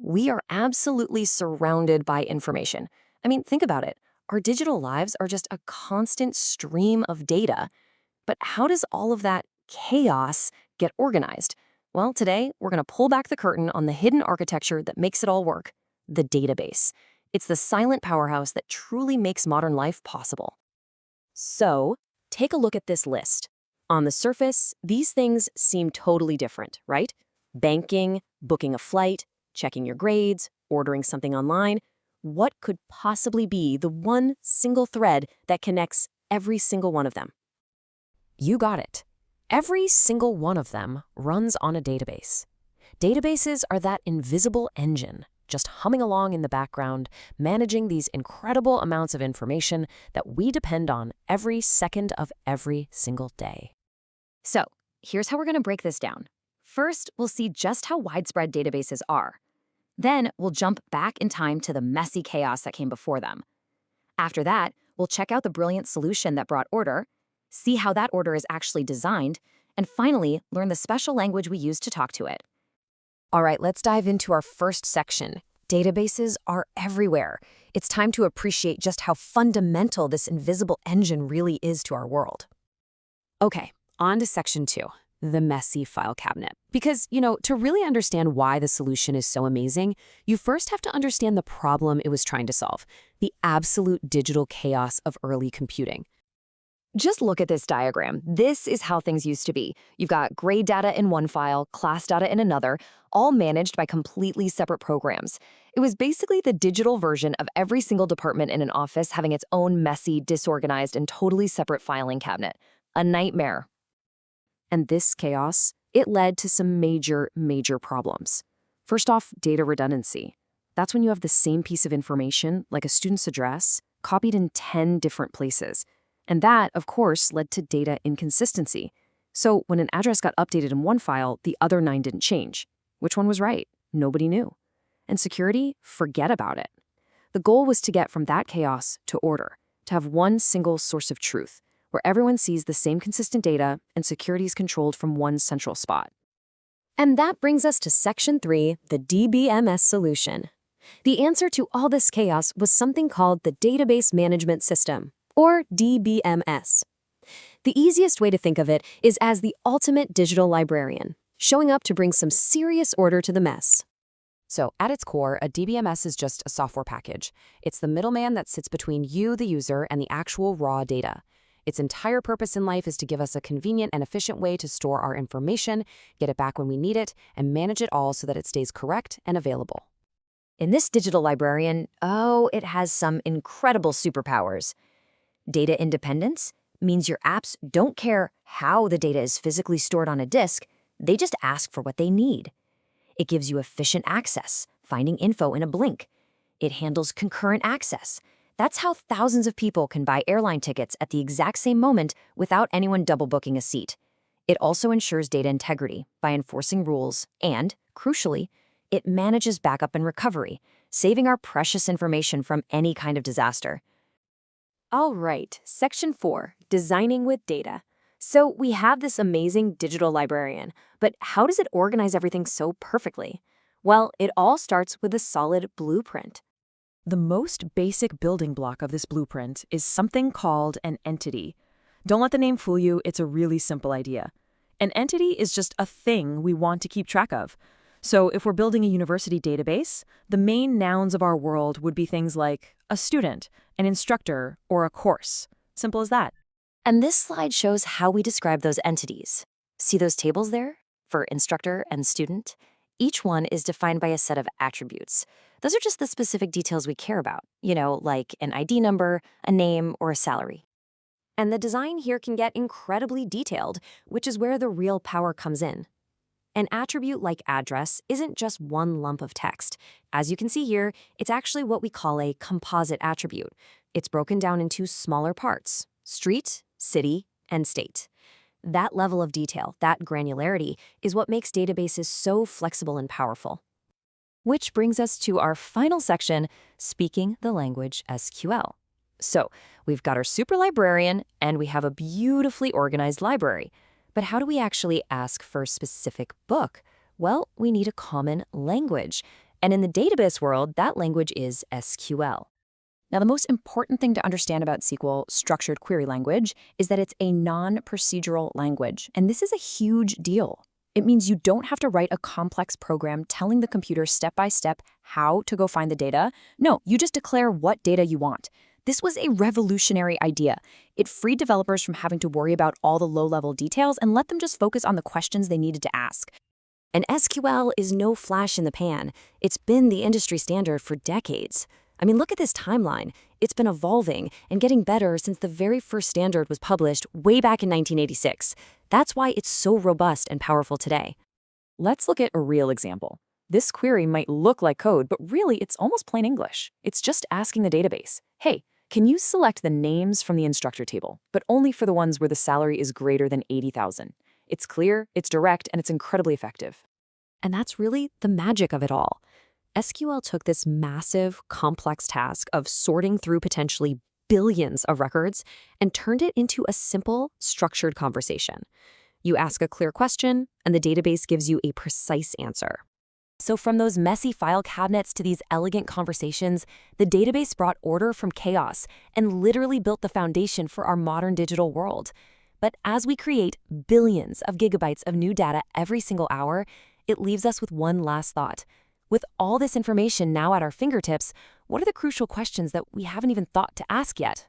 We are absolutely surrounded by information. I mean, think about it. Our digital lives are just a constant stream of data. But how does all of that chaos get organized? Well, today, we're going to pull back the curtain on the hidden architecture that makes it all work, the database. It's the silent powerhouse that truly makes modern life possible. So, take a look at this list. On the surface, these things seem totally different, right? Banking, booking a flight, checking your grades, ordering something online. What could possibly be the one single thread that connects every single one of them? You got it. Every single one of them runs on a database. Databases are that invisible engine, just humming along in the background, managing these incredible amounts of information that we depend on every second of every single day. So, here's how we're going to break this down. First, we'll see just how widespread databases are. Then, we'll jump back in time to the messy chaos that came before them. After that, we'll check out the brilliant solution that brought order, see how that order is actually designed, and finally, learn the special language we use to talk to it. All right, let's dive into our first section. Databases are everywhere. It's time to appreciate just how fundamental this invisible engine really is to our world. Okay, on to section 2, the messy file cabinet. Because, to really understand why the solution is so amazing, you first have to understand the problem it was trying to solve, the absolute digital chaos of early computing. Just look at this diagram. This is how things used to be. You've got grade data in one file, class data in another, all managed by completely separate programs. It was basically the digital version of every single department in an office having its own messy, disorganized, and totally separate filing cabinet. A nightmare. And this chaos, it led to some major problems. First off, data redundancy. That's when you have the same piece of information, like a student's address, copied in 10 different places. And that, of course, led to data inconsistency. So when an address got updated in one file, the other 9 didn't change. Which one was right? Nobody knew. And security? Forget about it. The goal was to get from that chaos to order, to have one single source of truth, where everyone sees the same consistent data and security is controlled from one central spot. And that brings us to section 3, the Dbms solution. The answer to all this chaos was something called the Database Management System, or Dbms. The easiest way to think of it is as the ultimate digital librarian, showing up to bring some serious order to the mess. So at its core, a DBMS is just a software package. It's the middleman that sits between you, the user, and the actual raw data. Its entire purpose in life is to give us a convenient and efficient way to store our information, get it back when we need it, and manage it all so that it stays correct and available. In this digital librarian, it has some incredible superpowers. Data independence means your apps don't care how the data is physically stored on a disk, they just ask for what they need. It gives you efficient access, finding info in a blink. It handles concurrent access. That's how thousands of people can buy airline tickets at the exact same moment without anyone double booking a seat. It also ensures data integrity by enforcing rules and, crucially, it manages backup and recovery, saving our precious information from any kind of disaster. All right, section 4, designing with data. So we have this amazing digital librarian, but how does it organize everything so perfectly? Well, it all starts with a solid blueprint. The most basic building block of this blueprint is something called an entity. Don't let the name fool you, it's a really simple idea. An entity is just a thing we want to keep track of. So if we're building a university database, the main nouns of our world would be things like a student, an instructor, or a course. Simple as that. And this slide shows how we describe those entities. See those tables there? For instructor and student? Each one is defined by a set of attributes. Those are just the specific details we care about, like an ID number, a name, or a salary. And the design here can get incredibly detailed, which is where the real power comes in. An attribute like address isn't just one lump of text. As you can see here, it's actually what we call a composite attribute. It's broken down into smaller parts: street, city, and state. That level of detail, that granularity, is what makes databases so flexible and powerful. Which brings us to our final section, speaking the language SQL. So we've got our super librarian, and we have a beautifully organized library. But how do we actually ask for a specific book? Well, we need a common language. And in the database world, that language is SQL. Now, the most important thing to understand about SQL structured query language is that it's a non-procedural language, and this is a huge deal. It means you don't have to write a complex program telling the computer step by step how to go find the data. No, you just declare what data you want. This was a revolutionary idea. It freed developers from having to worry about all the low-level details and let them just focus on the questions they needed to ask. And SQL is no flash in the pan. It's been the industry standard for decades. I mean, look at this timeline. It's been evolving and getting better since the very first standard was published way back in 1986. That's why it's so robust and powerful today. Let's look at a real example. This query might look like code, but really it's almost plain English. It's just asking the database, hey, can you select the names from the instructor table, but only for the ones where the salary is greater than 80,000. It's clear, it's direct, and it's incredibly effective. And that's really the magic of it all. SQL took this massive, complex task of sorting through potentially billions of records and turned it into a simple, structured conversation. You ask a clear question, and the database gives you a precise answer. So from those messy file cabinets to these elegant conversations, the database brought order from chaos and literally built the foundation for our modern digital world. But as we create billions of gigabytes of new data every single hour, it leaves us with one last thought. With all this information now at our fingertips, what are the crucial questions that we haven't even thought to ask yet?